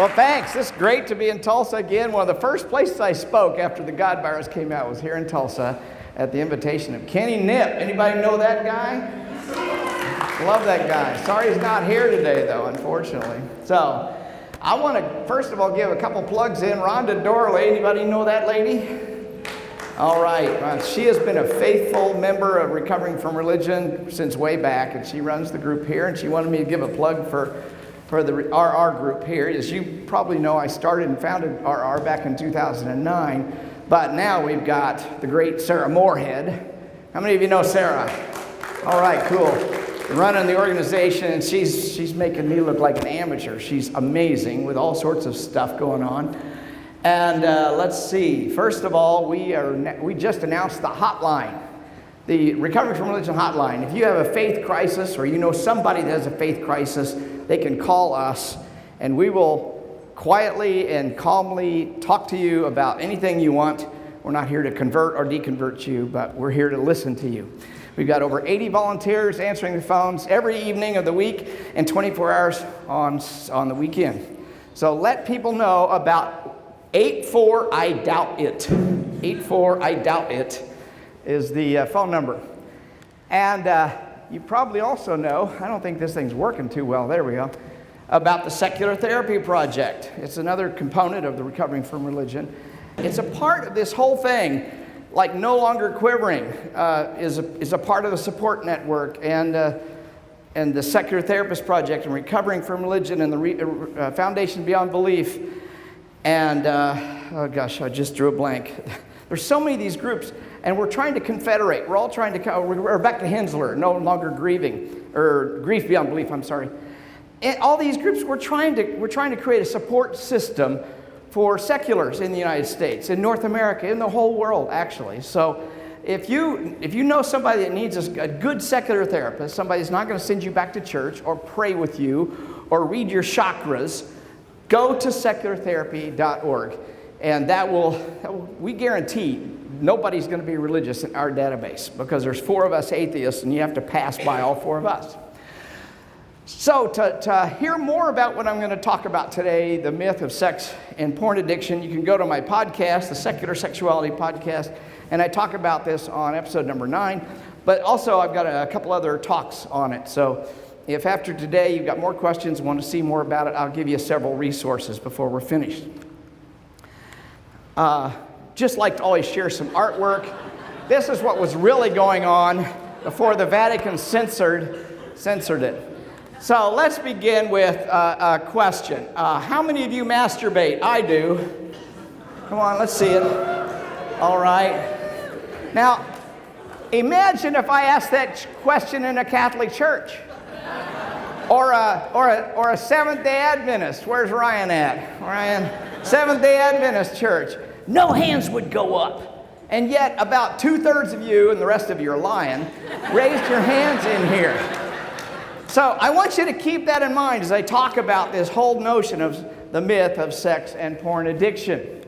Well, thanks. It's great to be in Tulsa again. One of the first places I spoke after the God virus came out was here in Tulsa at the invitation of Kenny Knipp. Anybody know that guy? Love that guy. Sorry he's not here today, though, unfortunately. So I want to, first of all, give a couple plugs in. Rhonda Darrel, anybody know that lady? All right. She has been a faithful member of Recovering from Religion since way back, and she runs the group here, and she wanted me to give a plug for the RR group here. As you probably know, I started and founded RR back in 2009, but now we've got the great Sarah Moorhead. How many of you know Sarah? All right, cool. Running the organization, and she's making me look like an amateur. She's amazing with all sorts of stuff going on. And let's see. First of all, we just announced the hotline, the Recovering from Religion hotline. If you have a faith crisis, or you know somebody that has a faith crisis, they can call us, and we will quietly and calmly talk to you about anything you want. We're not here to convert or deconvert you, but we're here to listen to you. We've got over 80 volunteers answering the phones every evening of the week and 24 hours on the weekend. So let people know about 84 I Doubt It. 84 I Doubt It is the phone number. And you probably also know, I don't think this thing's working too well, there we go, about the Secular Therapy Project. It's another component of the Recovering from Religion. It's a part of this whole thing, like No Longer Quivering is a part of the support network, and the Secular Therapist Project, and Recovering from Religion, and the Foundation Beyond Belief, and oh gosh, I just drew a blank. There's so many of these groups, and we're trying to confederate. We're all trying to, Rebecca Hensler, No Longer Grieving, or Grief Beyond Belief, I'm sorry. And all these groups, we're trying to create a support system for seculars in the United States, in North America, in the whole world, actually. So if you know somebody that needs a good secular therapist, somebody that's not going to send you back to church or pray with you or read your chakras, go to seculartherapy.org. And we guarantee nobody's going to be religious in our database, because there's 4 of us atheists, and you have to pass by all 4 of us. So to hear more about what I'm going to talk about today, the myth of sex and porn addiction, you can go to my podcast, the Secular Sexuality Podcast, and I talk about this on episode number 9. But also I've got a couple other talks on it. So if after today you've got more questions and want to see more about it, I'll give you several resources before we're finished. Just like to always share some artwork. This is what was really going on before the Vatican censored it. So let's begin with a question. How many of you masturbate? I do. Come on, let's see it. All right. Now, imagine if I asked that question in a Catholic church, or a Seventh-day Adventist. Where's Ryan at? Ryan, Seventh-day Adventist church. No hands would go up. And yet, about 2/3 of you, and the rest of you are lying, raised your hands in here. So I want you to keep that in mind as I talk about this whole notion of the myth of sex and porn addiction.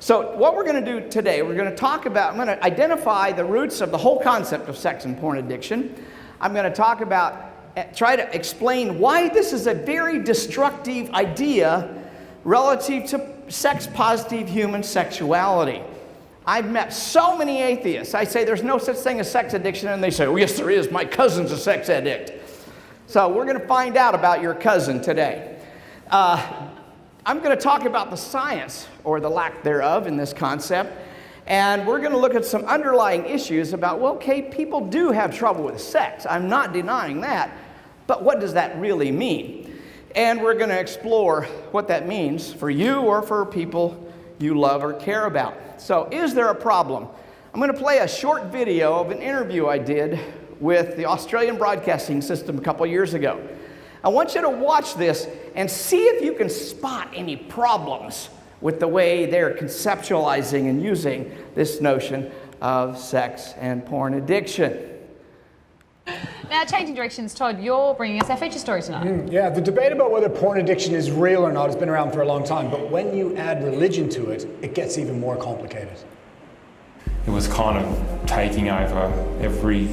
So what we're going to do today, I'm going to identify the roots of the whole concept of sex and porn addiction. I'm going to try to explain why this is a very destructive idea relative to sex-positive human sexuality. I've met so many atheists. I say there's no such thing as sex addiction, and they say, oh yes there is, my cousin's a sex addict. So we're going to find out about your cousin today. I'm going to talk about the science, or the lack thereof, in this concept. And we're going to look at some underlying issues about, well, okay, people do have trouble with sex. I'm not denying that. But what does that really mean? And we're going to explore what that means for you or for people you love or care about. So is there a problem? I'm going to play a short video of an interview I did with the Australian Broadcasting System a couple years ago. I want you to watch this and see if you can spot any problems with the way they're conceptualizing and using this notion of sex and porn addiction. Now, changing directions, Todd, you're bringing us our feature story tonight. Yeah, the debate about whether porn addiction is real or not has been around for a long time, but when you add religion to it, it gets even more complicated. It was kind of taking over every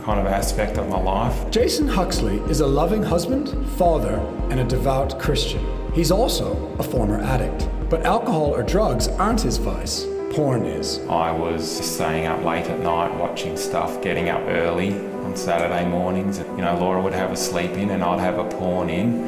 kind of aspect of my life. Jason Huxley is a loving husband, father, and a devout Christian. He's also a former addict. But alcohol or drugs aren't his vice. Porn is. I was staying up late at night watching stuff, getting up early on Saturday mornings. You know, Laura would have a sleep in and I'd have a porn in.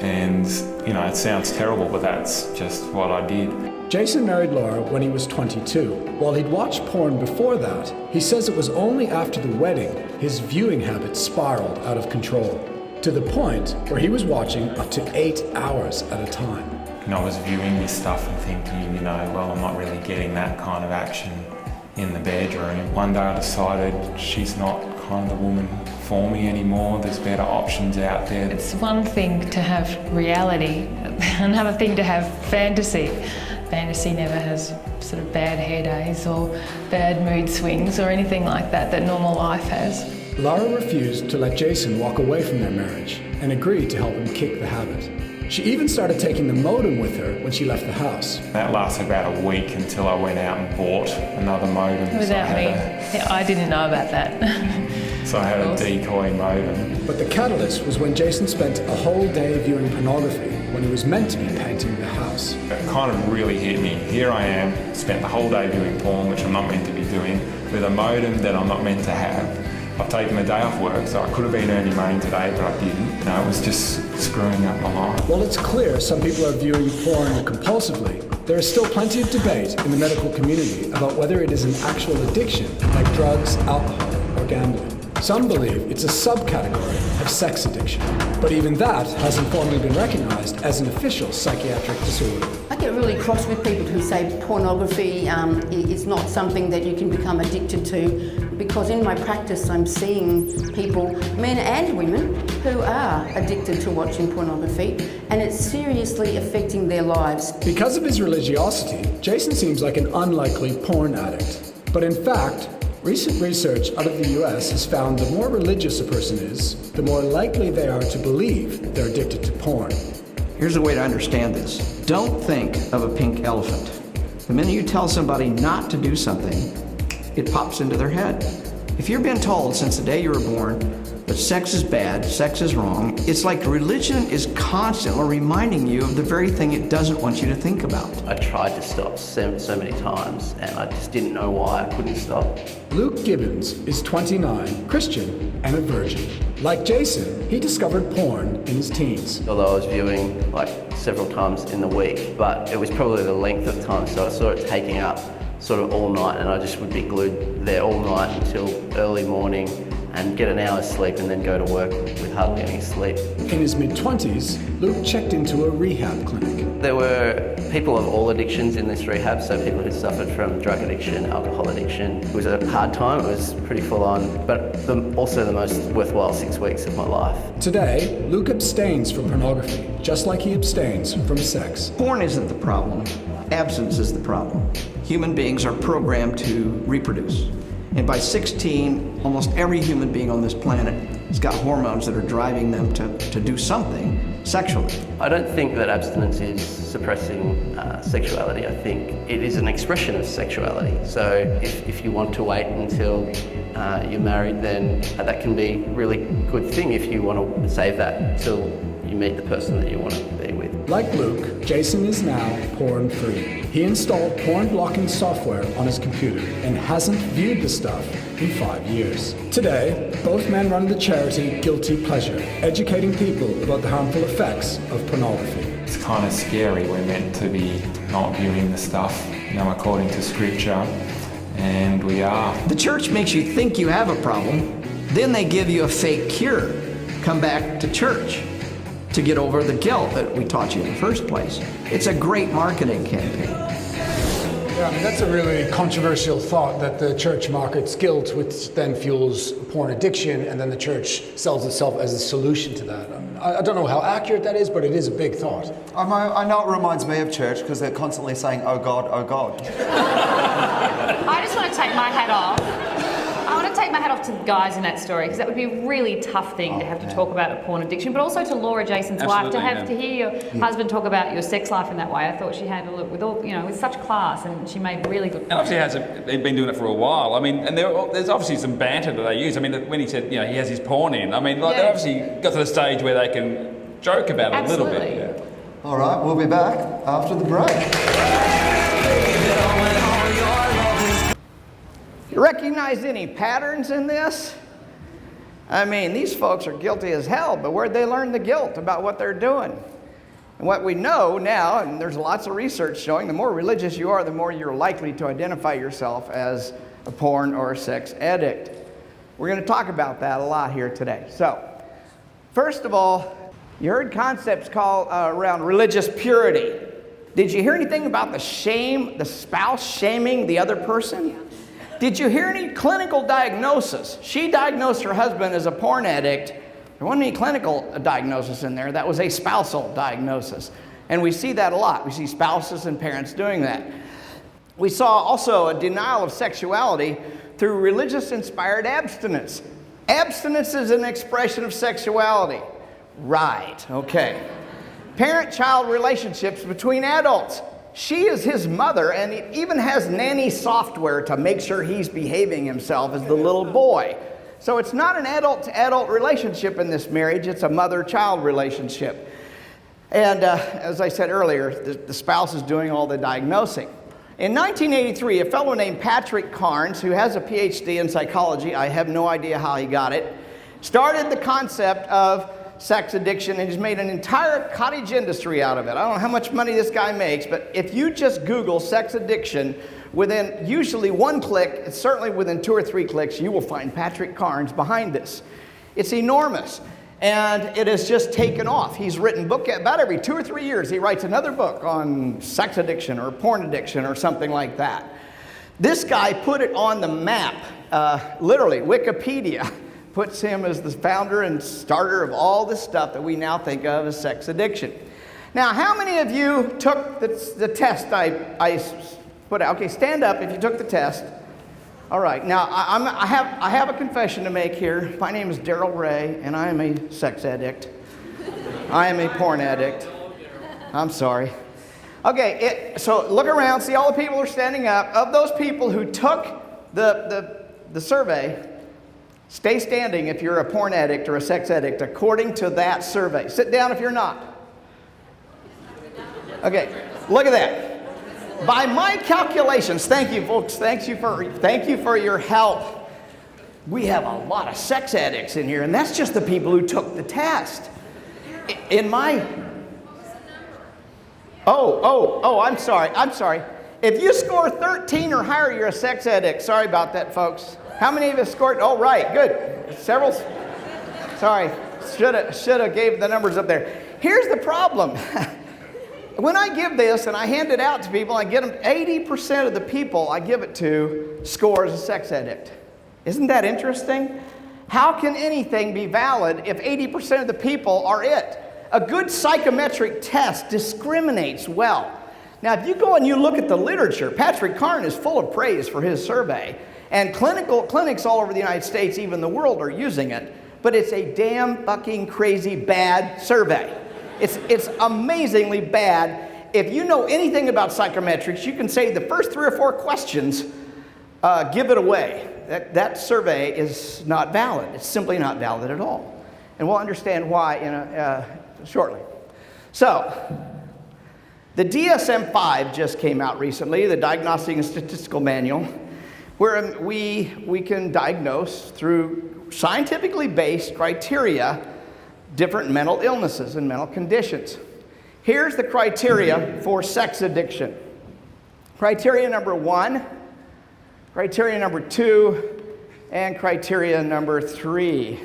And, you know, it sounds terrible, but that's just what I did. Jason married Laura when he was 22. While he'd watched porn before that, he says it was only after the wedding his viewing habits spiraled out of control, to the point where he was watching up to 8 hours at a time. And I was viewing this stuff and thinking, you know, well, I'm not really getting that kind of action in the bedroom. One day I decided she's not kind of the woman for me anymore. There's better options out there. It's one thing to have reality, another thing to have fantasy. Fantasy never has sort of bad hair days or bad mood swings or anything like that normal life has. Laura refused to let Jason walk away from their marriage and agreed to help him kick the habit. She even started taking the modem with her when she left the house. That lasted about a week until I went out and bought another modem. Without me. Yeah, I didn't know about that. So I had a decoy modem. But the catalyst was when Jason spent a whole day viewing pornography when he was meant to be painting the house. It kind of really hit me. Here I am, spent the whole day viewing porn, which I'm not meant to be doing, with a modem that I'm not meant to have. I've taken the day off work, so I could have been earning money today, but I didn't. No, it was just screwing up my life. While it's clear some people are viewing porn compulsively, there is still plenty of debate in the medical community about whether it is an actual addiction, like drugs, alcohol, or gambling. Some believe it's a subcategory of sex addiction, but even that hasn't formally been recognized as an official psychiatric disorder. I get really cross with people who say pornography is not something that you can become addicted to, because in my practice I'm seeing people, men and women, who are addicted to watching pornography, and it's seriously affecting their lives. Because of his religiosity, Jason seems like an unlikely porn addict. But in fact, recent research out of the US has found the more religious a person is, the more likely they are to believe they're addicted to porn. Here's a way to understand this. Don't think of a pink elephant. The minute you tell somebody not to do something, it pops into their head. If you're being told since the day you were born that sex is bad, sex is wrong, it's like religion is constantly reminding you of the very thing it doesn't want you to think about. I tried to stop so many times and I just didn't know why I couldn't stop. Luke Gibbons is 29, Christian, and a virgin. Like Jason, he discovered porn in his teens. Although I was viewing like several times in the week, but it was probably the length of time, so I saw it taking up sort of all night, and I just would be glued there all night until early morning and get an hour's sleep and then go to work with hardly any sleep. In his mid-20s, Luke checked into a rehab clinic. There were people of all addictions in this rehab, so people who suffered from drug addiction, alcohol addiction. It was a hard time, it was pretty full on, but also the most worthwhile 6 weeks of my life. Today, Luke abstains from pornography, just like he abstains from sex. Porn isn't the problem. Absence is the problem. Human beings are programmed to reproduce. And by 16, almost every human being on this planet has got hormones that are driving them to do something sexually. I don't think that abstinence is suppressing sexuality. I think it is an expression of sexuality. So if you want to wait until you're married, then that can be a really good thing if you want to save that till you meet the person that you want to be with. Like Luke, Jason is now porn-free. He installed porn-blocking software on his computer and hasn't viewed the stuff in 5 years. Today, both men run the charity Guilty Pleasure, educating people about the harmful effects of pornography. It's kind of scary. We're meant to be not viewing the stuff, you know, according to scripture, and we are. The church makes you think you have a problem, then they give you a fake cure. Come back to church to get over the guilt that we taught you in the first place. It's a great marketing campaign. Yeah, I mean, that's a really controversial thought, that the church markets guilt, which then fuels porn addiction, and then the church sells itself as a solution to that. I don't know how accurate that is, but it is a big thought. I know it reminds me of church because they're constantly saying, oh God, oh God. I just want to take my hat off. I want to take my hat off to the guys in that story, because that would be a really tough thing to have to talk about a porn addiction, but also to Laura, Jason's wife, to have to hear your husband talk about your sex life in that way. I thought she handled it with all, with such class, and she made really good points. And obviously they've been doing it for a while. I mean, and there's obviously some banter that they use. I mean, when he said, he has his porn in, I mean, like, they obviously got to the stage where they can joke about it a little bit. Yeah. All right, we'll be back after the break. You recognize any patterns in this? I mean, these folks are guilty as hell, but where'd they learn the guilt about what they're doing? And what we know now, and there's lots of research showing, the more religious you are, the more you're likely to identify yourself as a porn or a sex addict. We're going to talk about that a lot here today. So, first of all, you heard concepts called around religious purity. Did you hear anything about the spouse shaming the other person? Did you hear any clinical diagnosis? She diagnosed her husband as a porn addict. There wasn't any clinical diagnosis in there. That was a spousal diagnosis. And we see that a lot. We see spouses and parents doing that. We saw also a denial of sexuality through religious-inspired abstinence. Abstinence is an expression of sexuality. Right, okay. Parent-child relationships between adults. She is his mother, and it even has nanny software to make sure he's behaving himself as the little boy. So it's not an adult-to-adult relationship in this marriage, it's a mother-child relationship. And as I said earlier, the spouse is doing all the diagnosing. In 1983, a fellow named Patrick Carnes, who has a PhD in psychology, I have no idea how he got it, started the concept of sex addiction, and he's made an entire cottage industry out of it. I don't know how much money this guy makes, but if you just Google sex addiction, within usually one click, certainly within 2 or 3 clicks, you will find Patrick Carnes behind this. It's enormous, and it has just taken off. He's written book about every 2 or 3 years. He writes another book on sex addiction or porn addiction or something like that. This guy put it on the map, literally, Wikipedia puts him as the founder and starter of all this stuff that we now think of as sex addiction. Now, how many of you took the test I put out? Okay, stand up if you took the test. All right, now I have a confession to make here. My name is Darrel Ray, and I am a sex addict. I am a porn addict. I'm sorry. Okay, so look around, see all the people who are standing up. Of those people who took the survey, stay standing if you're a porn addict or a sex addict, according to that survey. Sit down if you're not. Okay, look at that. By my calculations, thank you folks, thank you for your help. We have a lot of sex addicts in here, and that's just the people who took the test. I'm sorry. If you score 13 or higher, you're a sex addict. Sorry about that, folks. How many of us scored? Oh, right, good. Several. Sorry, should have gave the numbers up there. Here's the problem. When I give this and I hand it out to people, I get them 80% of the people I give it to score as a sex addict. Isn't that interesting? How can anything be valid if 80% of the people are it? A good psychometric test discriminates well. Now, if you go and you look at the literature, Patrick Carnes is full of praise for his survey. And clinics all over the United States, even the world, are using it. But it's a damn fucking crazy bad survey. It's amazingly bad. If you know anything about psychometrics, you can say the first 3 or 4 questions, give it away. That survey is not valid. It's simply not valid at all. And we'll understand why shortly. So, the DSM-5 just came out recently, the Diagnostic and Statistical Manual, where we can diagnose through scientifically based criteria different mental illnesses and mental conditions. Here's the criteria for sex addiction. Criteria number 1, criteria number 2, and criteria number 3.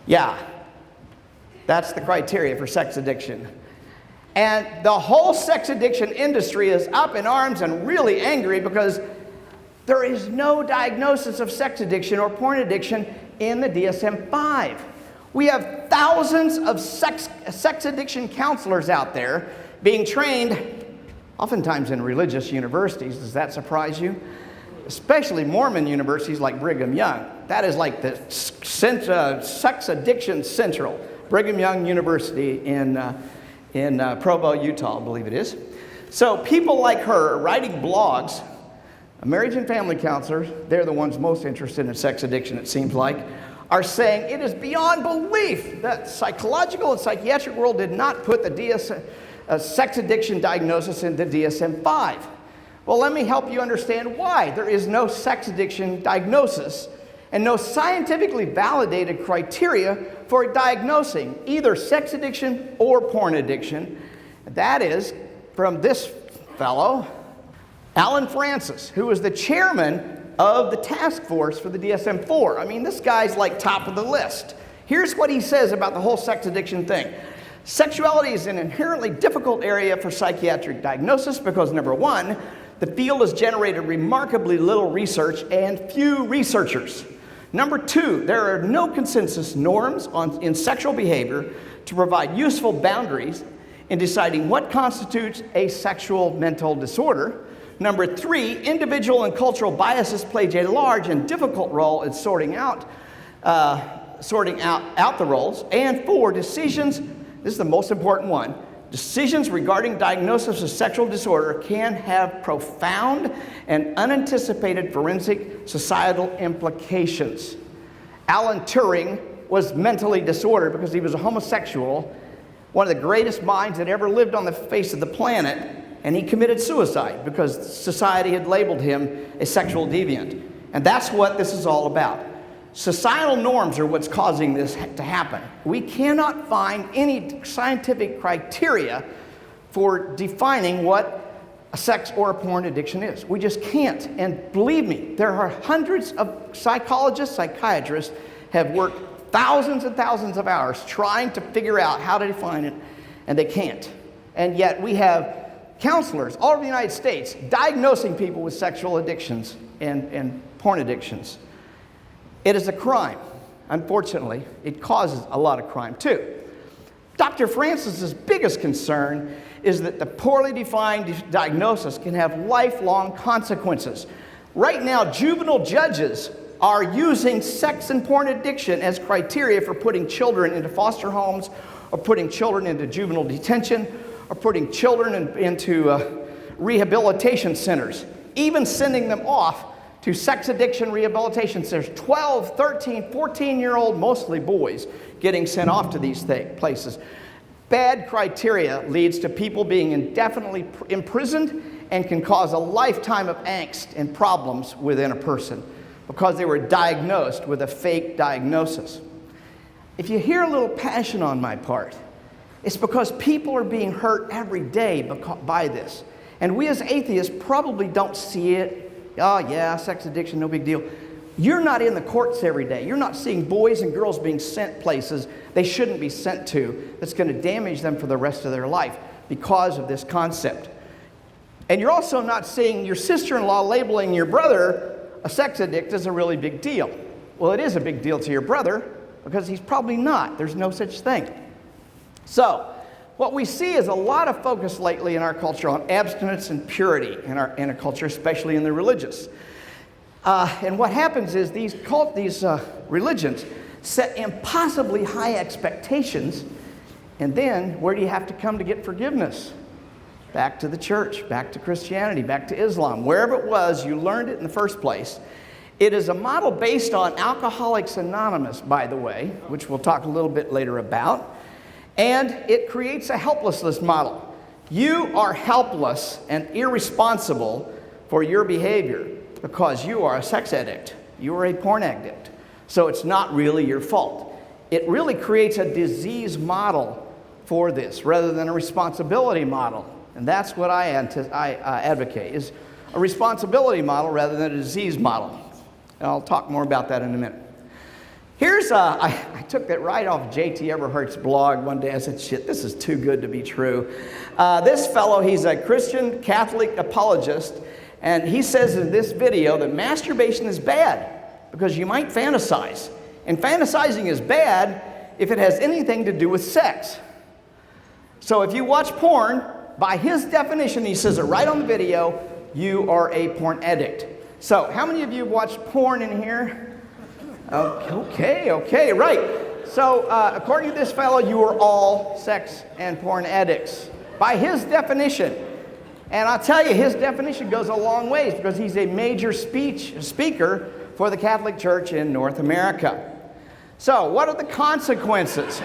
Yeah, that's the criteria for sex addiction. And the whole sex addiction industry is up in arms and really angry because there is no diagnosis of sex addiction or porn addiction in the DSM-5. We have thousands of sex addiction counselors out there being trained, oftentimes in religious universities. Does that surprise you? Especially Mormon universities like Brigham Young. That is like the sex addiction central. Brigham Young University in Provo, Utah, I believe it is. So people like her are writing blogs. Marriage and family counselors, they're the ones most interested in sex addiction, it seems like, are saying it is beyond belief that psychological and psychiatric world did not put the sex addiction diagnosis into DSM-5. Well, let me help you understand why there is no sex addiction diagnosis and no scientifically validated criteria for diagnosing either sex addiction or porn addiction. That is from this fellow, Alan Francis, who was the chairman of the task force for the DSM-4. I mean, this guy's like top of the list. Here's what he says about the whole sex addiction thing. Sexuality is an inherently difficult area for psychiatric diagnosis because, number one, the field has generated remarkably little research and few researchers. Number two, there are no consensus norms in sexual behavior to provide useful boundaries in deciding what constitutes a sexual mental disorder. Number three, individual and cultural biases play a large and difficult role in sorting out the roles. And four, decisions, this is the most important one, decisions regarding diagnosis of sexual disorder can have profound and unanticipated forensic societal implications. Alan Turing was mentally disordered because he was a homosexual, one of the greatest minds that ever lived on the face of the planet, and he committed suicide because society had labeled him a sexual deviant. And that's what this is all about. Societal norms are what's causing this to happen. We cannot find any scientific criteria for defining what a sex or a porn addiction is. We just can't. And believe me, there are hundreds of psychologists, psychiatrists have worked thousands and thousands of hours trying to figure out how to define it, and they can't. And yet we have counselors all over the United States diagnosing people with sexual addictions and porn addictions. It is a crime. Unfortunately, it causes a lot of crime too. Dr. Francis's biggest concern is that the poorly defined diagnosis can have lifelong consequences. Right now, juvenile judges are using sex and porn addiction as criteria for putting children into foster homes or putting children into juvenile detention or putting children into rehabilitation centers, even sending them off to sex addiction rehabilitation centers. 12, 13, 14-year-old, mostly boys, getting sent off to these places. Bad criteria leads to people being indefinitely imprisoned and can cause a lifetime of angst and problems within a person because they were diagnosed with a fake diagnosis. If you hear a little passion on my part, it's because people are being hurt every day by this. And we as atheists probably don't see it. Oh yeah, sex addiction, no big deal. You're not in the courts every day. You're not seeing boys and girls being sent places they shouldn't be sent to that's going to damage them for the rest of their life because of this concept. And you're also not seeing your sister-in-law labeling your brother a sex addict is a really big deal. Well, it is a big deal to your brother because he's probably not. There's no such thing. So, what we see is a lot of focus lately in our culture on abstinence and purity in our culture, especially in the religious. And what happens is these religions set impossibly high expectations, and then where do you have to come to get forgiveness? Back to the church, back to Christianity, back to Islam. Wherever it was, you learned it in the first place. It is a model based on Alcoholics Anonymous, by the way, which we'll talk a little bit later about. And it creates a helplessness model. You are helpless and irresponsible for your behavior because you are a sex addict. You are a porn addict. So it's not really your fault. It really creates a disease model for this rather than a responsibility model. And that's what I advocate, is a responsibility model rather than a disease model. And I'll talk more about that in a minute. Here's, I took that right off J.T. Everhart's blog one day. I said, shit, this is too good to be true. This fellow, he's a Christian Catholic apologist, and he says in this video that masturbation is bad because you might fantasize. And fantasizing is bad if it has anything to do with sex. So if you watch porn, by his definition, he says it right on the video, you are a porn addict. So how many of you watched porn in here? Okay, right. So according to this fellow, you are all sex and porn addicts by his definition. And I'll tell you, his definition goes a long ways because he's a major speaker for the Catholic Church in North America. So, what are the consequences?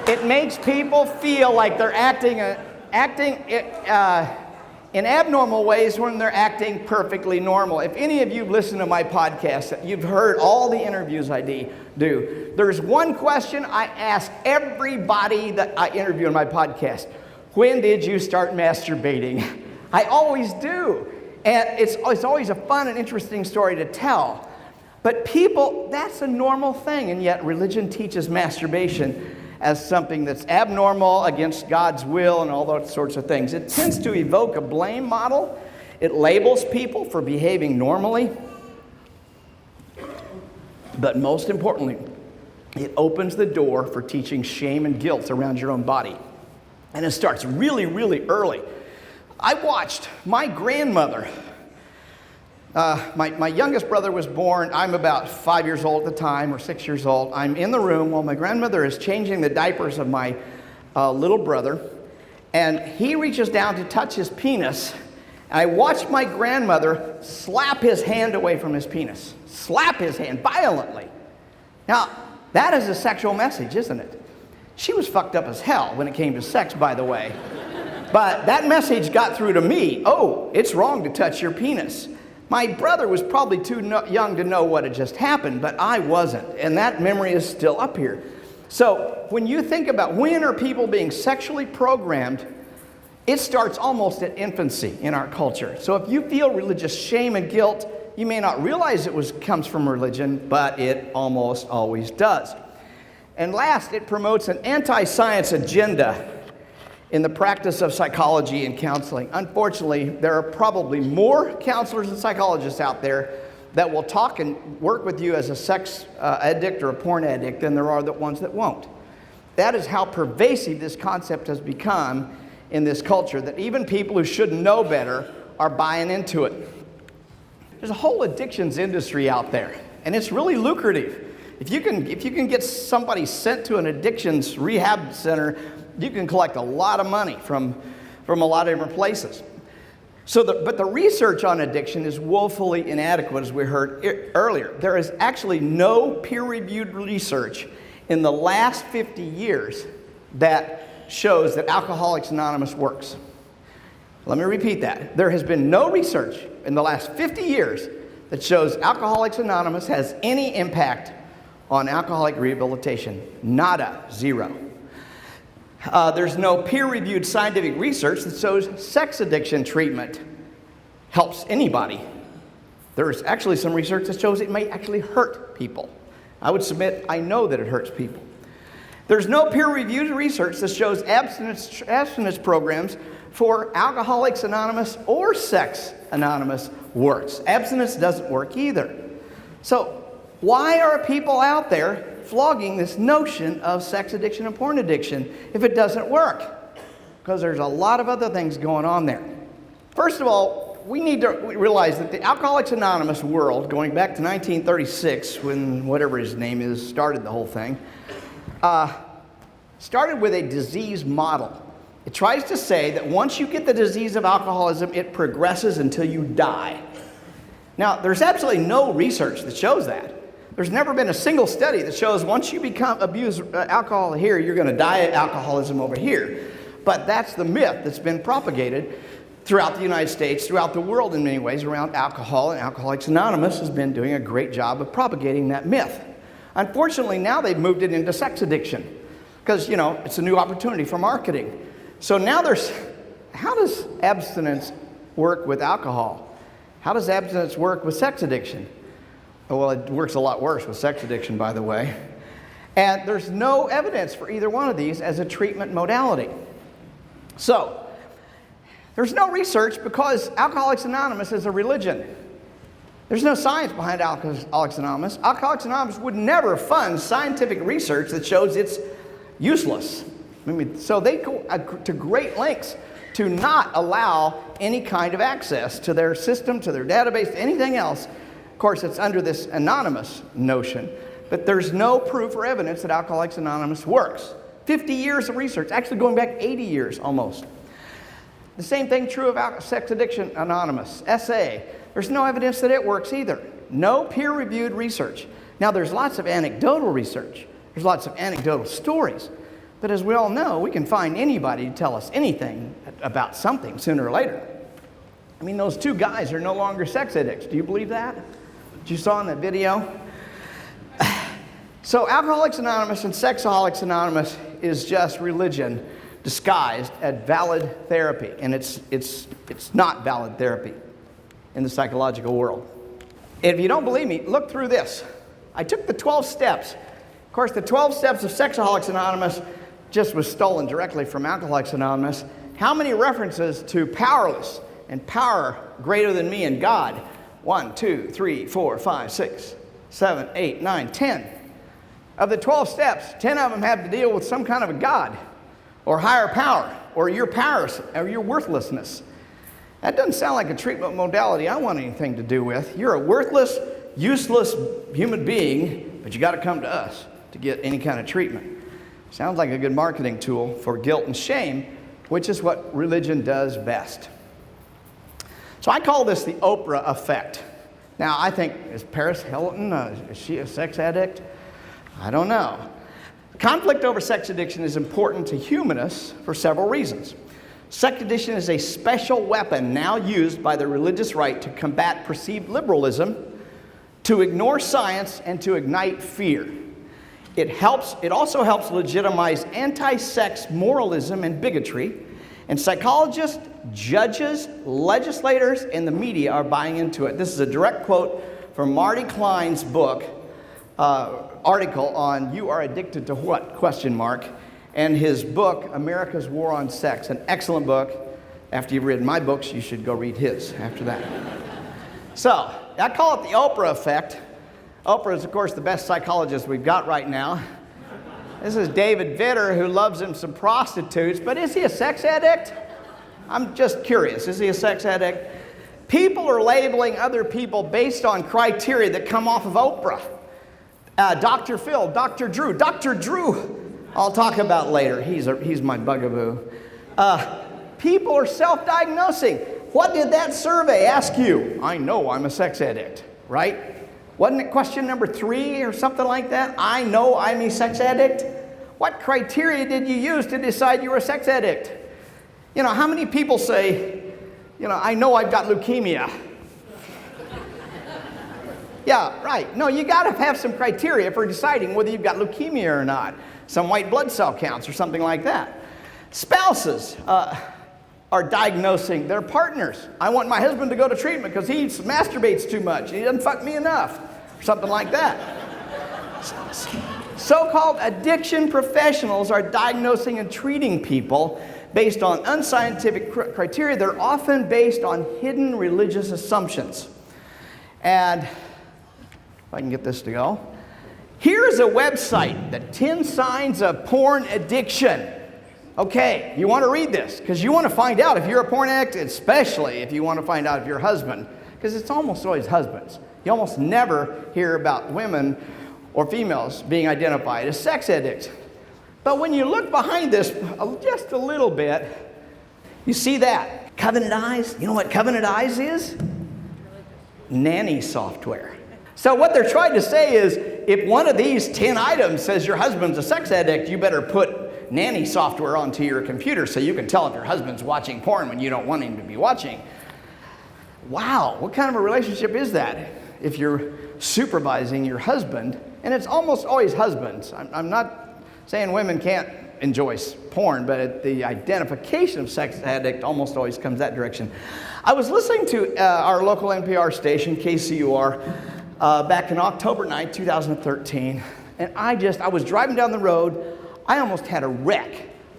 It makes people feel like they're acting in abnormal ways when they're acting perfectly normal. If any of you listen to my podcast, you've heard all the interviews I do. There's one question I ask everybody that I interview on my podcast. When did you start masturbating? I always do. And it's always a fun and interesting story to tell. But people, that's a normal thing, and yet religion teaches masturbation as something that's abnormal, against God's will, and all those sorts of things. It tends to evoke a blame model. It labels people for behaving normally. But most importantly, it opens the door for teaching shame and guilt around your own body. And it starts really, really early. I watched my grandmother. My youngest brother was born. I'm about 5 years old at the time, or 6 years old. I'm in the room while my grandmother is changing the diapers of my little brother, and he reaches down to touch his penis, and I watched my grandmother slap his hand away from his penis. Slap his hand violently. Now, that is a sexual message, isn't it? She was fucked up as hell when it came to sex, by the way. But that message got through to me. Oh, it's wrong to touch your penis. My brother was probably too young to know what had just happened, but I wasn't, and that memory is still up here. So when you think about when are people being sexually programmed, it starts almost at infancy in our culture. So if you feel religious shame and guilt, you may not realize it comes from religion, but it almost always does. And last, it promotes an anti-science agenda in the practice of psychology and counseling. Unfortunately, there are probably more counselors and psychologists out there that will talk and work with you as a sex addict or a porn addict than there are the ones that won't. That is how pervasive this concept has become in this culture, that even people who should know better are buying into it. There's a whole addictions industry out there, and it's really lucrative. If you can get somebody sent to an addictions rehab center, you can collect a lot of money from a lot of different places. But the research on addiction is woefully inadequate, as we heard earlier. There is actually no peer-reviewed research in the last 50 years that shows that Alcoholics Anonymous works. Let me repeat that. There has been no research in the last 50 years that shows Alcoholics Anonymous has any impact on alcoholic rehabilitation. Nada. Zero. There's no peer-reviewed scientific research that shows sex addiction treatment helps anybody. There's actually some research that shows it may actually hurt people. I would submit I know that it hurts people. There's no peer-reviewed research that shows abstinence programs for Alcoholics Anonymous or Sex Anonymous works. Abstinence doesn't work either. So why are people out there flogging this notion of sex addiction and porn addiction if it doesn't work? Because there's a lot of other things going on there. First of all, we need to realize that the Alcoholics Anonymous world, going back to 1936, when whatever his name is started the whole thing, started with a disease model. It tries to say that once you get the disease of alcoholism, it progresses until you die. Now, there's absolutely no research that shows that. There's never been a single study that shows once you abuse alcohol here, you're going to die of alcoholism over here. But that's the myth that's been propagated throughout the United States, throughout the world in many ways, around alcohol, and Alcoholics Anonymous has been doing a great job of propagating that myth. Unfortunately, now they've moved it into sex addiction because, it's a new opportunity for marketing. So now how does abstinence work with alcohol? How does abstinence work with sex addiction? Well, it works a lot worse with sex addiction, by the way. And there's no evidence for either one of these as a treatment modality. So, there's no research because Alcoholics Anonymous is a religion. There's no science behind Alcoholics Anonymous. Alcoholics Anonymous would never fund scientific research that shows it's useless. So they go to great lengths to not allow any kind of access to their system, to their database, to anything else. Of course, it's under this anonymous notion, but there's no proof or evidence that Alcoholics Anonymous works. 50 years of research, actually going back 80 years almost. The same thing true of Sex Addiction Anonymous, SA. There's no evidence that it works either. No peer-reviewed research. Now, there's lots of anecdotal research. There's lots of anecdotal stories. But as we all know, we can find anybody to tell us anything about something sooner or later. I mean, those two guys are no longer sex addicts. Do you believe that? What you saw in that video? So Alcoholics Anonymous and Sexaholics Anonymous is just religion disguised as valid therapy. And it's not valid therapy in the psychological world. If you don't believe me, look through this. I took the 12 steps. Of course, the 12 steps of Sexaholics Anonymous just was stolen directly from Alcoholics Anonymous. How many references to powerless and power greater than me and God? 1, 2, 3, 4, 5, 6, 7, 8, 9, 10. Of the 12 steps, 10 of them have to deal with some kind of a God or higher power or your powers or your worthlessness. That doesn't sound like a treatment modality I want anything to do with. You're a worthless, useless human being, but you got to come to us to get any kind of treatment. Sounds like a good marketing tool for guilt and shame, which is what religion does best. So I call this the Oprah Effect. Now, I think, is Paris Hilton, is she a sex addict? I don't know. Conflict over sex addiction is important to humanists for several reasons. Sex addiction is a special weapon now used by the religious right to combat perceived liberalism, to ignore science, and to ignite fear. It also helps legitimize anti-sex moralism and bigotry, and psychologists, judges, legislators, and the media are buying into it. This is a direct quote from Marty Klein's book, article on You Are Addicted to What? ? And his book, America's War on Sex, an excellent book. After you've read my books, you should go read his after that. So, I call it the Oprah Effect. Oprah is, of course, the best psychologist we've got right now. This is David Vitter, who loves him some prostitutes, but is he a sex addict? I'm just curious, is he a sex addict? People are labeling other people based on criteria that come off of Oprah. Dr. Phil, Dr. Drew, I'll talk about later. He's my bugaboo. People are self-diagnosing. What did that survey ask you? I know I'm a sex addict, right? Wasn't it question number 3 or something like that? I know I'm a sex addict. What criteria did you use to decide you were a sex addict? You know, how many people say, you know, I know I've got leukemia? Yeah, right. No, you got to have some criteria for deciding whether you've got leukemia or not. Some white blood cell counts or something like that. Spouses are diagnosing their partners. I want my husband to go to treatment because he masturbates too much. He doesn't fuck me enough. Or something like that. So-called addiction professionals are diagnosing and treating people based on unscientific criteria. They're often based on hidden religious assumptions. And if I can get this to go. Here's a website, the 10 Signs of Porn Addiction. Okay, you want to read this because you want to find out if you're a porn addict, especially if you want to find out if you're a husband, because it's almost always husbands. You almost never hear about women or females being identified as sex addicts. But when you look behind this just a little bit, you see that. Covenant Eyes. You know what Covenant Eyes is? Nanny software. So what they're trying to say is, if one of these 10 items says your husband's a sex addict, you better put nanny software onto your computer so you can tell if your husband's watching porn when you don't want him to be watching. Wow, what kind of a relationship is that if you're supervising your husband? And it's almost always husbands. I'm not saying women can't enjoy porn, but the identification of sex addict almost always comes that direction. I was listening to our local NPR station, KCUR, back in October 9th, 2013, and I was driving down the road. I almost had a wreck.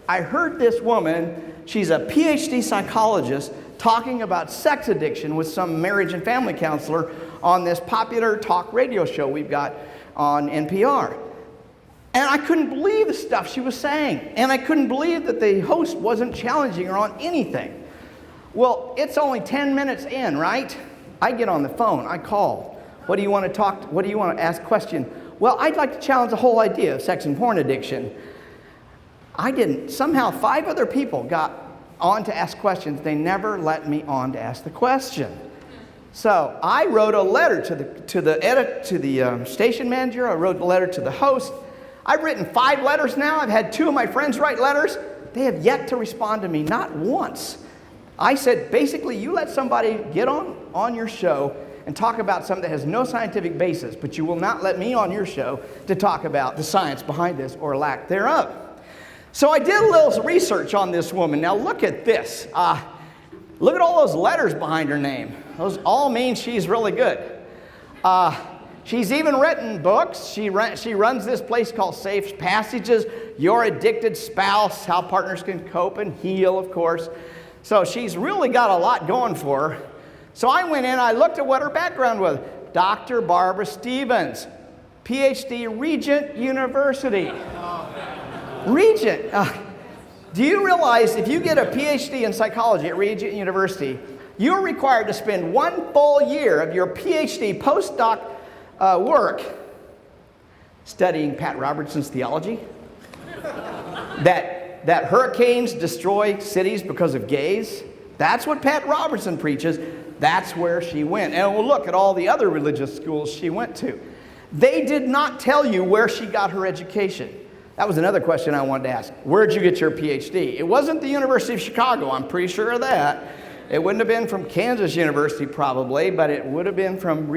I heard this woman, she's a PhD psychologist, talking about sex addiction with some marriage and family counselor on this popular talk radio show we've got on NPR. And I couldn't believe the stuff she was saying, and I couldn't believe that the host wasn't challenging her on anything. Well, it's only 10 minutes in, right? I get on the phone, I call. What do you want to ask question? Well, I'd like to challenge the whole idea of sex and porn addiction. I didn't. Somehow 5 other people got on to ask questions. They never let me on to ask the question. So I wrote a letter to the station manager. I wrote a letter to the host. I've written 5 letters now. I've had 2 of my friends write letters. They have yet to respond to me, not once. I said, basically, you let somebody get on your show and talk about something that has no scientific basis, but you will not let me on your show to talk about the science behind this or lack thereof. So I did a little research on this woman. Now look at this. Look at all those letters behind her name. Those all mean she's really good. She's even written books. She runs this place called Safe Passages, Your Addicted Spouse, How Partners Can Cope and Heal, of course. So she's really got a lot going for her. So I went in, I looked at what her background was. Dr. Barbara Stevens, PhD, Regent University. Regent. Do you realize if you get a PhD in psychology at Regent University, you're required to spend 1 full year of your PhD postdoc work studying Pat Robertson's theology? That hurricanes destroy cities because of gays? That's what Pat Robertson preaches. That's where she went. And we'll look at all the other religious schools she went to. They did not tell you where she got her education. That was another question I wanted to ask. Where'd you get your PhD? It wasn't the University of Chicago, I'm pretty sure of that. It wouldn't have been from Kansas University probably, but it would have been from...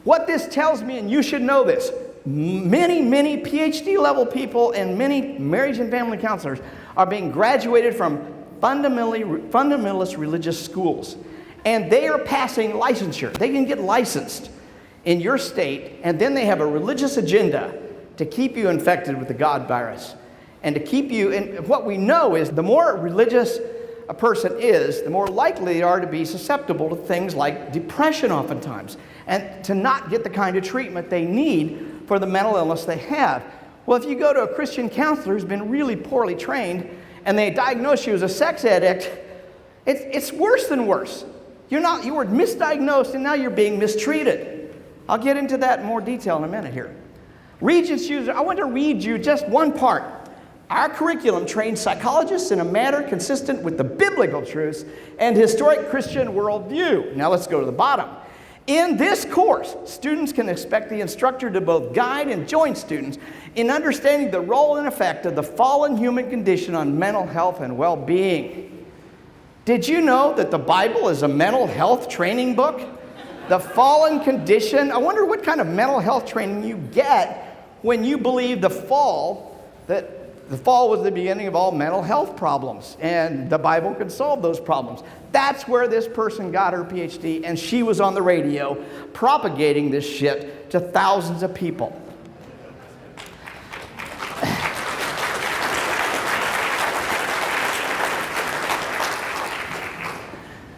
What this tells me, and you should know this, many PhD level people and many marriage and family counselors are being graduated from fundamentalist religious schools. And they are passing licensure. They can get licensed in your state, and then they have a religious agenda to keep you infected with the God virus. And to keep you, and what we know is the more religious a person is, the more likely they are to be susceptible to things like depression oftentimes, and to not get the kind of treatment they need for the mental illness they have. Well, if you go to a Christian counselor who's been really poorly trained, and they diagnose you as a sex addict, it's worse than worse. You were misdiagnosed, and now you're being mistreated. I'll get into that in more detail in a minute here. Regents user, I want to read you just one part. Our curriculum trains psychologists in a manner consistent with the biblical truths and historic Christian worldview. Now let's go to the bottom. In this course, students can expect the instructor to both guide and join students in understanding the role and effect of the fallen human condition on mental health and well-being. Did you know that the Bible is a mental health training book? The fallen condition. I wonder what kind of mental health training you get when you believe that the fall was the beginning of all mental health problems, and the Bible could solve those problems. That's where this person got her PhD, and she was on the radio propagating this shit to thousands of people.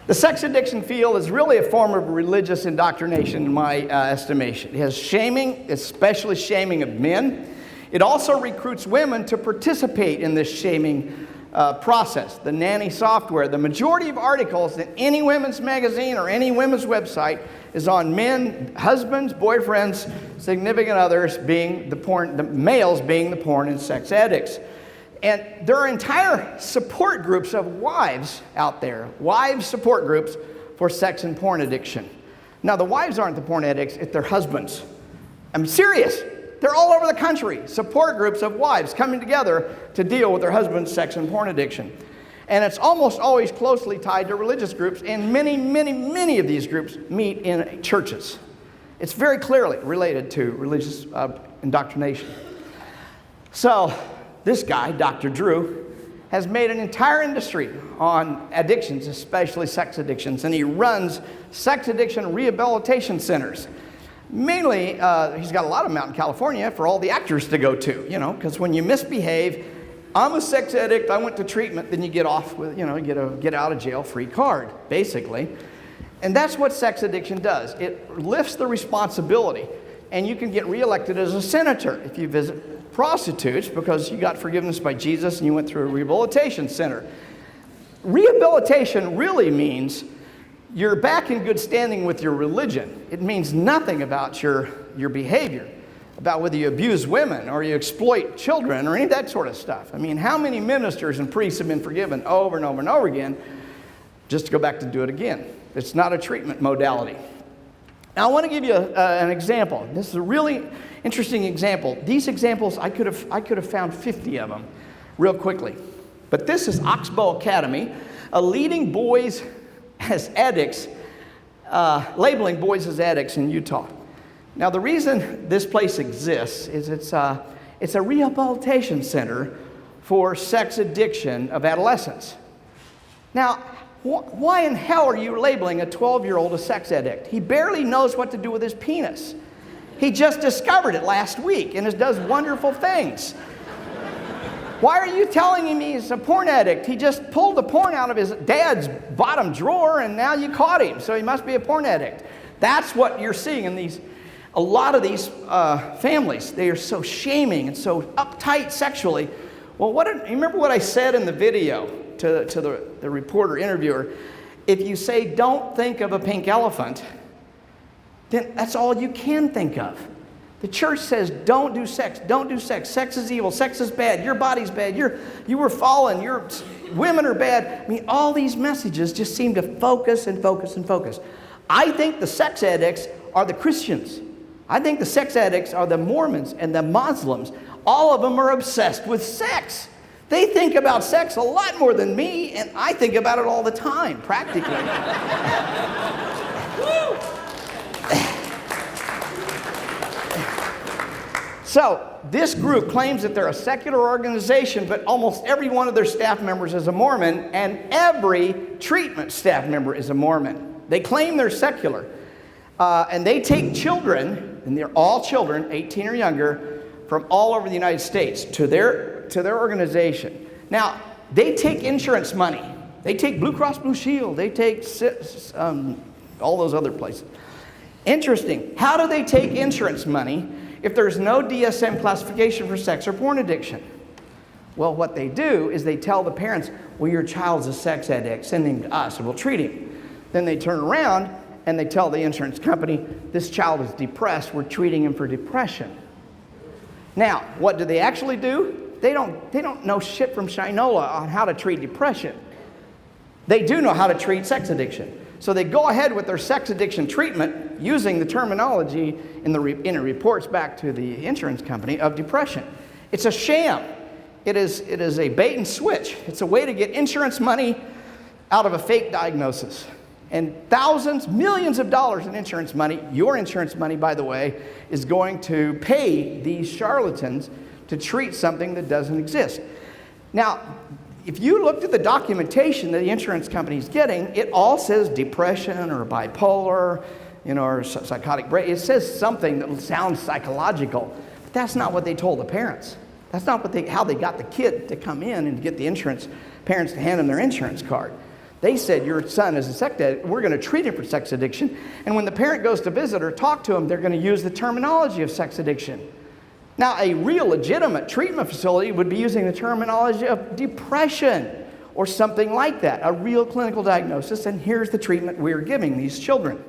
The sex addiction field is really a form of religious indoctrination in my estimation. It has shaming, especially shaming of men. It also recruits women to participate in this shaming process. The nanny software, the majority of articles in any women's magazine or any women's website is on men, husbands, boyfriends, significant others being the males being the porn and sex addicts. And there are entire support groups of wives out there, wives support groups for sex and porn addiction. Now, the wives aren't the porn addicts, it's their husbands. I'm serious. They're all over the country, support groups of wives coming together to deal with their husband's sex and porn addiction. And it's almost always closely tied to religious groups, and many of these groups meet in churches. It's very clearly related to religious indoctrination. So, this guy, Dr. Drew, has made an entire industry on addictions, especially sex addictions, and he runs sex addiction rehabilitation centers. Mainly, he's got a lot of them out in California for all the actors to go to, because when you misbehave, I'm a sex addict, I went to treatment, then you get off with, you get a get out of jail free card, basically. And that's what sex addiction does. It lifts the responsibility, and you can get reelected as a senator if you visit prostitutes because you got forgiveness by Jesus and you went through a rehabilitation center. Rehabilitation really means you're back in good standing with your religion. It means nothing about your behavior, about whether you abuse women or you exploit children or any of that sort of stuff. I mean, how many ministers and priests have been forgiven over and over and over again just to go back to do it again? It's not a treatment modality. Now, I want to give you an example. This is a really interesting example. These examples, I could have found 50 of them real quickly. But this is Oxbow Academy, a leading boys as addicts, labeling boys as addicts in Utah. Now, the reason this place exists is it's a rehabilitation center for sex addiction of adolescents. Now, why in hell are you labeling a 12-year-old a sex addict? He barely knows what to do with his penis. He just discovered it last week and it does wonderful things. Why are you telling him he's a porn addict? He just pulled the porn out of his dad's bottom drawer and now you caught him, so he must be a porn addict. That's what you're seeing in a lot of these families. They are so shaming and so uptight sexually. Well, remember what I said in the video to the reporter interviewer? If you say, don't think of a pink elephant, then that's all you can think of. The church says, don't do sex, don't do sex. Sex is evil, sex is bad, your body's bad, you were fallen, women are bad. I mean, all these messages just seem to focus and focus and focus. I think the sex addicts are the Christians. I think the sex addicts are the Mormons and the Muslims. All of them are obsessed with sex. They think about sex a lot more than me, and I think about it all the time, practically. So, this group claims that they're a secular organization, but almost every one of their staff members is a Mormon, and every treatment staff member is a Mormon. They claim they're secular, and they take children, and they're all children, 18 or younger, from all over the United States to their organization. Now, they take insurance money. They take Blue Cross Blue Shield. They take all those other places. Interesting. How do they take insurance money if there's no DSM classification for sex or porn addiction? Well, what they do is they tell the parents, well, your child's a sex addict, send him to us and we'll treat him. Then they turn around and they tell the insurance company, this child is depressed, we're treating him for depression. Now, what do they actually do? They don't know shit from Shinola on how to treat depression. They do know how to treat sex addiction. So they go ahead with their sex addiction treatment using the terminology in the reports back to the insurance company of depression. It's a sham. It is a bait and switch. It's a way to get insurance money out of a fake diagnosis. And thousands, millions of dollars in insurance money, your insurance money, by the way, is going to pay these charlatans to treat something that doesn't exist. Now, if you looked at the documentation that the insurance company is getting, it all says depression or bipolar, or psychotic break. It says something that sounds psychological, but that's not what they told the parents. That's not how they got the kid to come in and get the insurance parents to hand them their insurance card. They said, your son is a sex addict, we're going to treat him for sex addiction. And when the parent goes to visit or talk to him, they're going to use the terminology of sex addiction. Now, a real legitimate treatment facility would be using the terminology of depression or something like that, a real clinical diagnosis, and here's the treatment we're giving these children.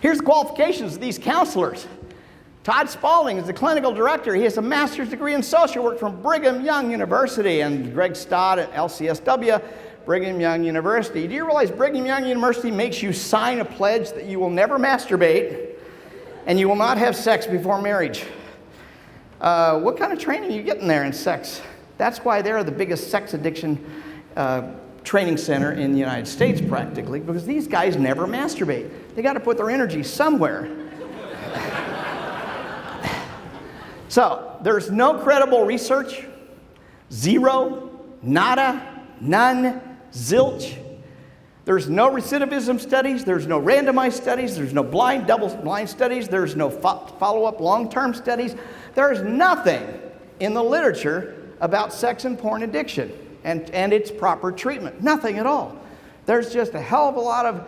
Here's the qualifications of these counselors. Todd Spalding is the clinical director. He has a master's degree in social work from Brigham Young University, and Greg Stott at LCSW, Brigham Young University. Do you realize Brigham Young University makes you sign a pledge that you will never masturbate and you will not have sex before marriage? What kind of training are you getting there in sex? That's why they're the biggest sex addiction training center in the United States practically, because these guys never masturbate. They got to put their energy somewhere. So there's no credible research, zero, nada, none, zilch. There's no recidivism studies, there's no randomized studies, there's no blind, double-blind studies, there's no follow-up long-term studies. There's nothing in the literature about sex and porn addiction and its proper treatment. Nothing at all. There's just a hell of a lot of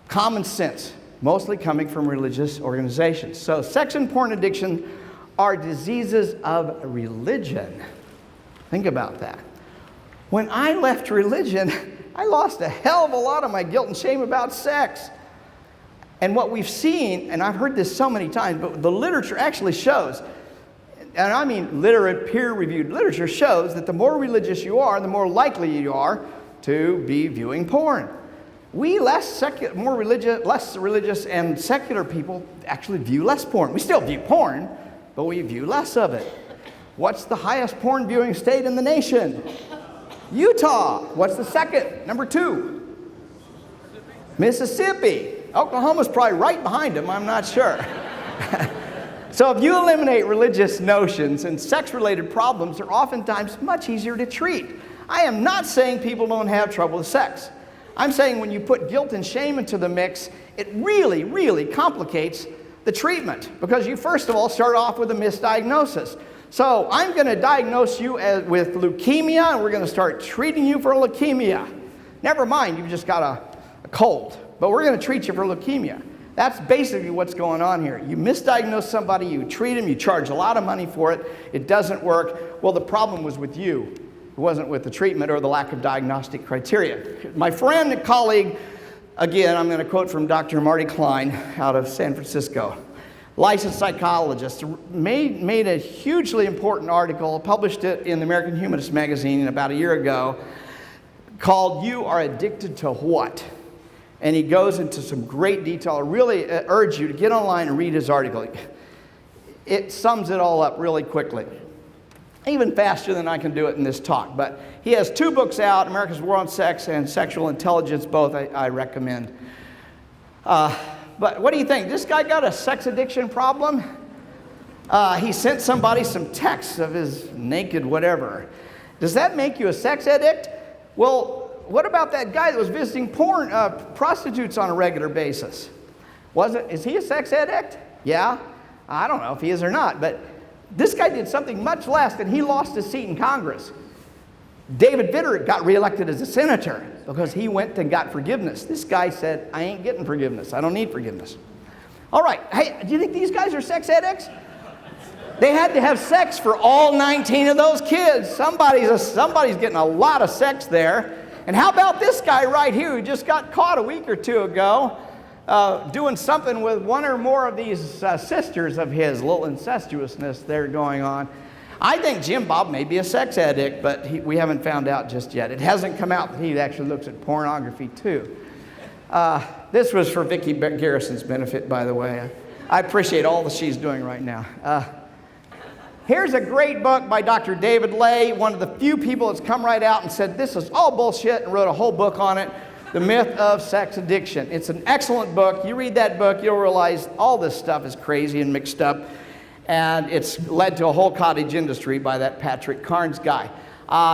common sense, mostly coming from religious organizations. So sex and porn addiction are diseases of religion. Think about that. When I left religion, I lost a hell of a lot of my guilt and shame about sex. And what we've seen, and I've heard this so many times, but the literature actually shows, and I mean literate, peer-reviewed literature shows that the more religious you are, the more likely you are to be viewing porn. less religious and secular people actually view less porn. We still view porn, but we view less of it. What's the highest porn viewing state in the nation? Utah. What's the second? Number 2. Mississippi. Oklahoma's probably right behind them, I'm not sure. So if you eliminate religious notions, and sex-related problems are oftentimes much easier to treat. I am not saying people don't have trouble with sex. I'm saying when you put guilt and shame into the mix, it really, really complicates the treatment, because you first of all start off with a misdiagnosis. So I'm going to diagnose you with leukemia, and we're going to start treating you for leukemia. Never mind, you've just got a cold, but we're going to treat you for leukemia. That's basically what's going on here. You misdiagnose somebody, you treat them, you charge a lot of money for it, it doesn't work. Well, the problem was with you. It wasn't with the treatment or the lack of diagnostic criteria. My friend and colleague, again, I'm going to quote from Dr. Marty Klein out of San Francisco, licensed psychologist, made a hugely important article, published it in the American Humanist magazine about a year ago, called "You Are Addicted to What?" And he goes into some great detail. I really urge you to get online and read his article. It sums it all up really quickly, even faster than I can do it in this talk. But he has 2 books out, America's War on Sex and Sexual Intelligence, both I recommend. But what do you think? This guy got a sex addiction problem? He sent somebody some texts of his naked whatever. Does that make you a sex addict? Well, what about that guy that was visiting prostitutes on a regular basis? Is he a sex addict? Yeah. I don't know if he is or not, but this guy did something much less than he lost his seat in Congress. David Vitter got reelected as a senator because he went and got forgiveness. This guy said, I ain't getting forgiveness. I don't need forgiveness. All right. Hey, do you think these guys are sex addicts? They had to have sex for all 19 of those kids. Somebody's getting a lot of sex there. And how about this guy right here who just got caught a week or 2 ago doing something with one or more of these sisters of his, little incestuousness there going on. I think Jim Bob may be a sex addict, but we haven't found out just yet. It hasn't come out that he actually looks at pornography too. This was for Vicki Garrison's benefit, by the way. I appreciate all that she's doing right now. Here's a great book by Dr. David Ley, one of the few people that's come right out and said this is all bullshit and wrote a whole book on it, The Myth of Sex Addiction. It's an excellent book. You read that book, you'll realize all this stuff is crazy and mixed up, and it's led to a whole cottage industry by that Patrick Carnes guy.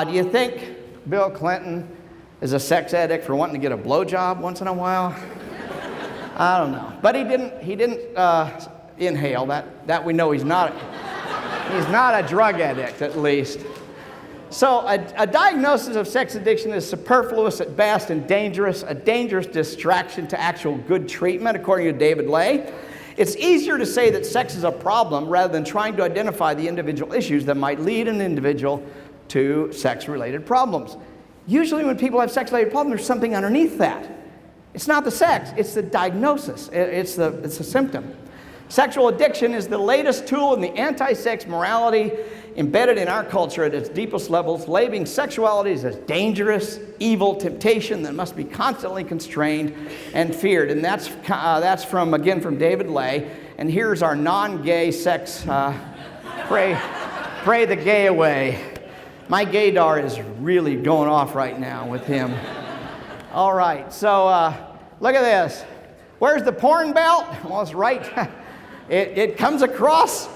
Do you think Bill Clinton is a sex addict for wanting to get a blowjob once in a while? I don't know. But he didn't inhale. That we know he's not. He's not a drug addict, at least. So a diagnosis of sex addiction is superfluous at best and a dangerous distraction to actual good treatment, according to David Ley. It's easier to say that sex is a problem rather than trying to identify the individual issues that might lead an individual to sex-related problems. Usually when people have sex-related problems, there's something underneath that. It's not the sex, it's the diagnosis, it's a symptom. Sexual addiction is the latest tool in the anti-sex morality embedded in our culture at its deepest levels, labeling sexuality as a dangerous, evil temptation that must be constantly constrained and feared. And that's from David Ley. And here's our non-gay sex, pray the gay away. My gaydar is really going off right now with him. All right, so look at this. Where's the porn belt? Well, it's right. It comes across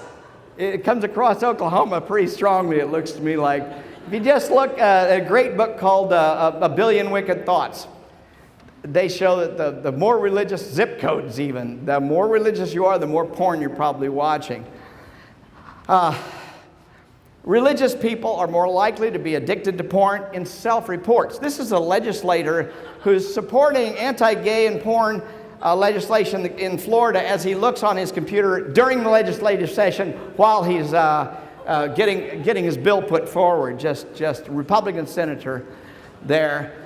Oklahoma pretty strongly, it looks to me like. If you just look at a great book called A Billion Wicked Thoughts, they show that the more religious zip codes even, the more religious you are, the more porn you're probably watching. Religious people are more likely to be addicted to porn in self-reports. This is a legislator who's supporting anti-gay and porn legislation in Florida as he looks on his computer during the legislative session while he's getting his bill put forward. Just Republican senator there.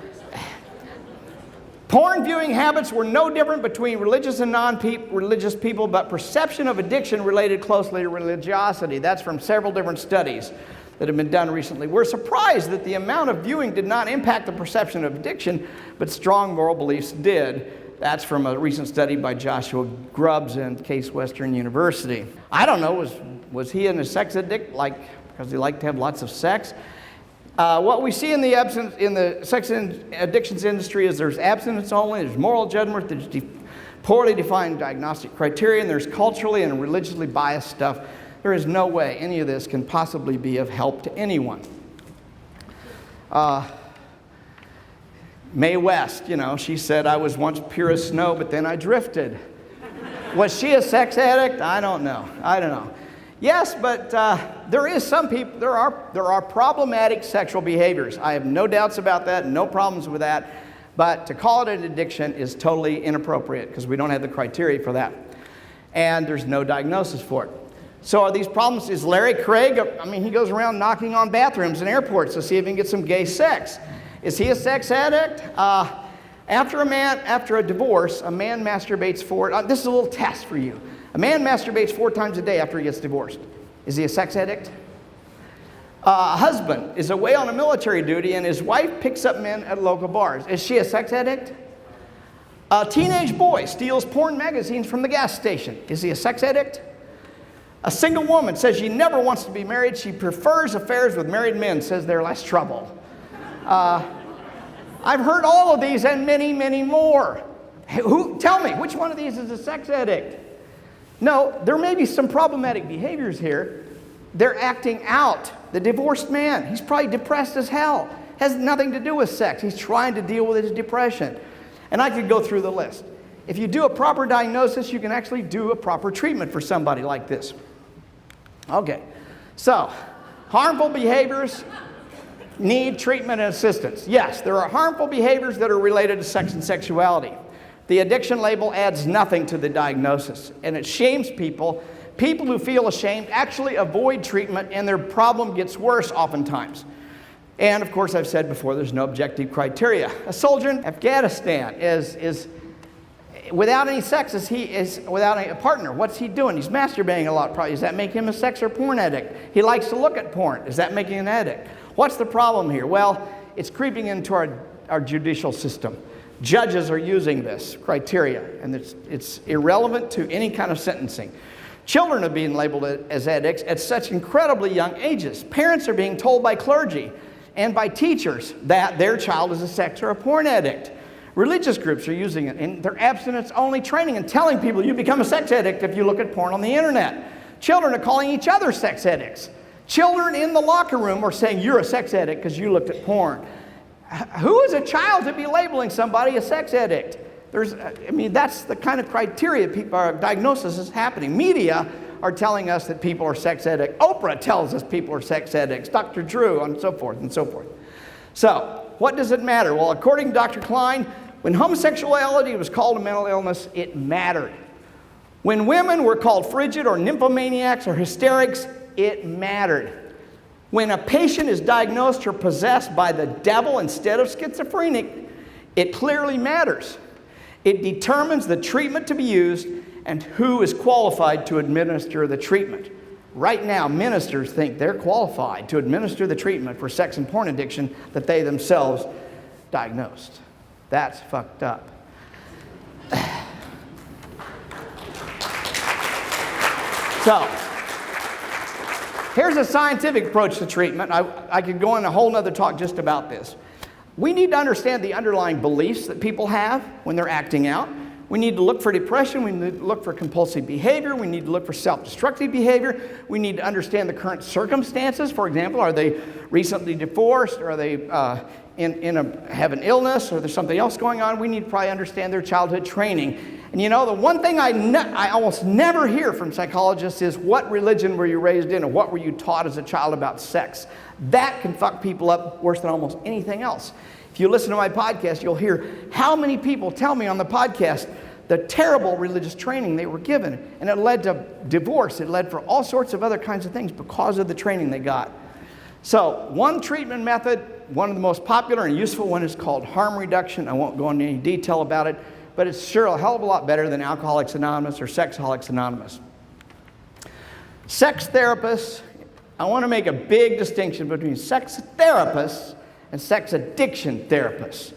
Porn viewing habits were no different between religious and non-religious people, but perception of addiction related closely to religiosity. That's from several different studies. that have been done recently. We're surprised that the amount of viewing did not impact the perception of addiction, but strong moral beliefs did. That's from a recent study by Joshua Grubbs and Case Western University. I don't know, was he a sex addict, because he liked to have lots of sex? What we see in the sex addictions industry is there's abstinence only, there's moral judgment, there's poorly defined diagnostic criteria, and there's culturally and religiously biased stuff. There is no way any of this can possibly be of help to anyone. Mae West, she said, I was once pure as snow, but then I drifted. Was she a sex addict? I don't know. Yes, but there are problematic sexual behaviors. I have no doubts about that, no problems with that. But to call it an addiction is totally inappropriate because we don't have the criteria for that. And there's no diagnosis for it. So are these problems, is Larry Craig, he goes around knocking on bathrooms and airports to see if he can get some gay sex. Is he a sex addict? After a divorce, a man masturbates this is a little test for you. A man masturbates 4 times a day after he gets divorced. Is he a sex addict? A husband is away on a military duty and his wife picks up men at local bars. Is she a sex addict? A teenage boy steals porn magazines from the gas station. Is he a sex addict? A single woman says she never wants to be married. She prefers affairs with married men, says they're less trouble. I've heard all of these and many, many more. Tell me, which one of these is a sex addict? No, there may be some problematic behaviors here. They're acting out. The divorced man, he's probably depressed as hell. Has nothing to do with sex. He's trying to deal with his depression. And I could go through the list. If you do a proper diagnosis, you can actually do a proper treatment for somebody like this. Okay, so harmful behaviors need treatment and assistance. Yes, there are harmful behaviors that are related to sex and sexuality. The addiction label adds nothing to the diagnosis, and it shames people. People who feel ashamed actually avoid treatment, and their problem gets worse oftentimes. And of course, I've said before, there's no objective criteria. A soldier in Afghanistan is without any sex, he is without a partner. What's he doing? He's masturbating a lot, probably. Does that make him a sex or porn addict? He likes to look at porn. Does that make him an addict? What's the problem here? Well, it's creeping into our judicial system. Judges are using this criteria, and it's irrelevant to any kind of sentencing. Children are being labeled as addicts at such incredibly young ages. Parents are being told by clergy and by teachers that their child is a sex or a porn addict. Religious groups are using it in their abstinence-only training and telling people you become a sex addict if you look at porn on the internet. Children are calling each other sex addicts. Children in the locker room are saying you're a sex addict because you looked at porn. Who is a child to be labeling somebody a sex addict? That's the kind of criteria diagnosis is happening. Media are telling us that people are sex addicts. Oprah tells us people are sex addicts. Dr. Drew, and so forth and so forth. So, what does it matter? Well, according to Dr. Klein, when homosexuality was called a mental illness, it mattered. When women were called frigid or nymphomaniacs or hysterics, it mattered. When a patient is diagnosed or possessed by the devil instead of schizophrenic, it clearly matters. It determines the treatment to be used and who is qualified to administer the treatment. Right now, ministers think they're qualified to administer the treatment for sex and porn addiction that they themselves diagnosed. That's fucked up. So, here's a scientific approach to treatment. I could go on a whole nother talk just about this. We need to understand the underlying beliefs that people have when they're acting out. We need to look for depression. We need to look for compulsive behavior. We need to look for self-destructive behavior. We need to understand the current circumstances. For example, are they recently divorced? Or are they have an illness? Or there's something else going on? We need to probably understand their childhood training. And the one thing I almost never hear from psychologists is what religion were you raised in, or what were you taught as a child about sex? That can fuck people up worse than almost anything else. If you listen to my podcast, you'll hear how many people tell me on the podcast the terrible religious training they were given. And it led to divorce. It led for all sorts of other kinds of things because of the training they got. So one treatment method, one of the most popular and useful one, is called harm reduction. I won't go into any detail about it, but it's sure a hell of a lot better than Alcoholics Anonymous or Sexaholics Anonymous. Sex therapists I want to make a big distinction between sex therapists and sex addiction therapists.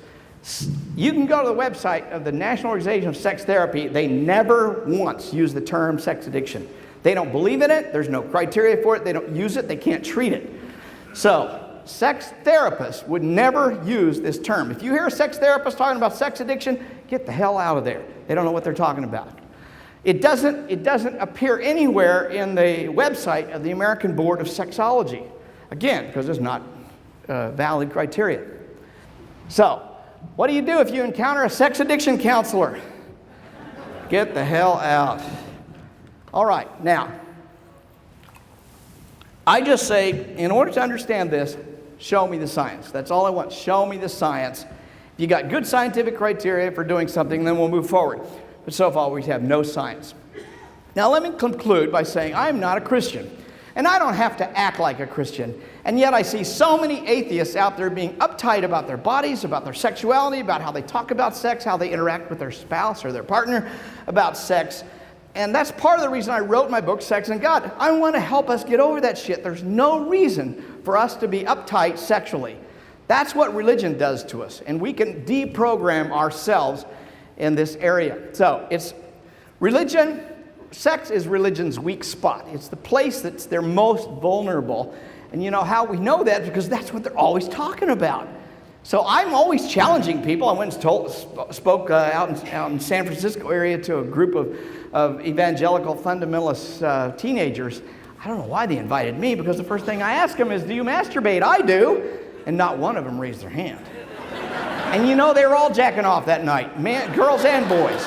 You can go to the website of the National Organization of Sex Therapy. They never once use the term sex addiction. They don't believe in it. There's no criteria for it. They don't use it. They can't treat it. So sex therapists would never use this term. If you hear a sex therapist talking about sex addiction, get the hell out of there. They don't know what they're talking about. It doesn't appear anywhere in the website of the American Board of Sexology. Again, because it's not valid criteria. So, what do you do if you encounter a sex addiction counselor? Get the hell out. All right, now, I just say, in order to understand this, show me the science. That's all I want. Show me the science. If you got good scientific criteria for doing something, then we'll move forward. But so far, we have no science. Now, let me conclude by saying I am not a Christian, and I don't have to act like a Christian. And yet I see so many atheists out there being uptight about their bodies, about their sexuality, about how they talk about sex, how they interact with their spouse or their partner about sex. And that's part of the reason I wrote my book, Sex and God. I want to help us get over that shit. There's no reason for us to be uptight sexually. That's what religion does to us, and we can deprogram ourselves in this area. So it's religion. Sex is religion's weak spot. It's the place that's they're most vulnerable. And you know how we know that? Because that's what they're always talking about. So I'm always challenging people. I went and spoke out in San Francisco area to a group of evangelical fundamentalist teenagers. I don't know why they invited me, because the first thing I ask them is, do you masturbate? I do. And not one of them raised their hand. And you know, they were all jacking off that night, girls and boys.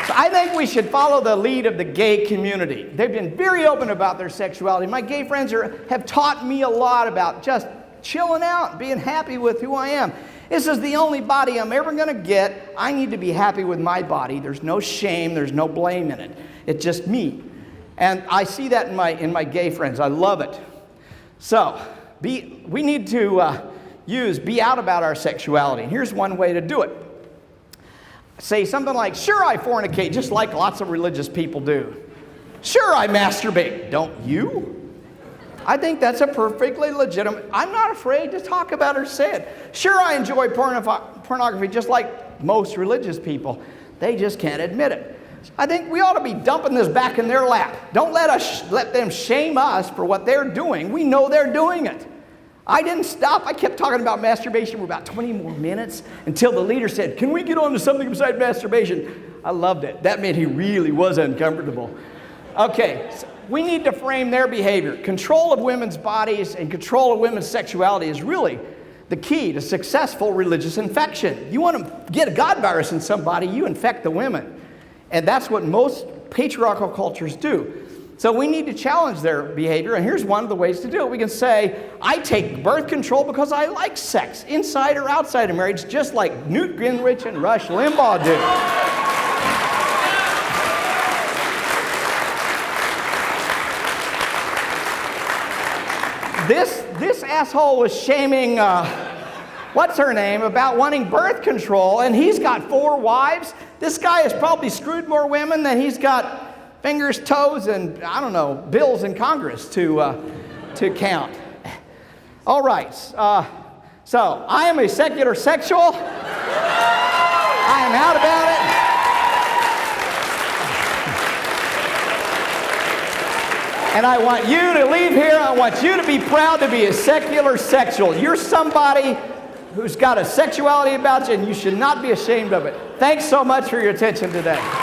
So I think we should follow the lead of the gay community. They've been very open about their sexuality. My gay friends have taught me a lot about just chilling out, being happy with who I am. This is the only body I'm ever going to get. I need to be happy with my body. There's no shame. There's no blame in it. It's just me. And I see that in my gay friends. I love it. So we need to be out about our sexuality. Here's one way to do it. Say something like, sure, I fornicate, just like lots of religious people do. Sure, I masturbate. Don't you? I think that's a perfectly legitimate. I'm not afraid to talk about or say it. Sure, I enjoy pornography, just like most religious people. They just can't admit it. I think we ought to be dumping this back in their lap. Don't let them shame us for what they're doing. We know they're doing it. I didn't stop. I kept talking about masturbation for about 20 more minutes until the leader said, can we get on to something besides masturbation? I loved it. That meant he really was uncomfortable. Okay, so we need to frame their behavior. Control of women's bodies and control of women's sexuality is really the key to successful religious infection. You want to get a God virus in somebody, you infect the women. And that's what most patriarchal cultures do. So we need to challenge their behavior, and here's one of the ways to do it. We can say, I take birth control because I like sex, inside or outside of marriage, just like Newt Gingrich and Rush Limbaugh do. This asshole was shaming, what's her name, about wanting birth control, and he's got 4 wives. This guy has probably screwed more women than he's got fingers, toes, and, I don't know, bills in Congress to count. All right, so I am a secular sexual. I am out about it. And I want you to leave here, I want you to be proud to be a secular sexual. You're somebody who's got a sexuality about you, and you should not be ashamed of it. Thanks so much for your attention today.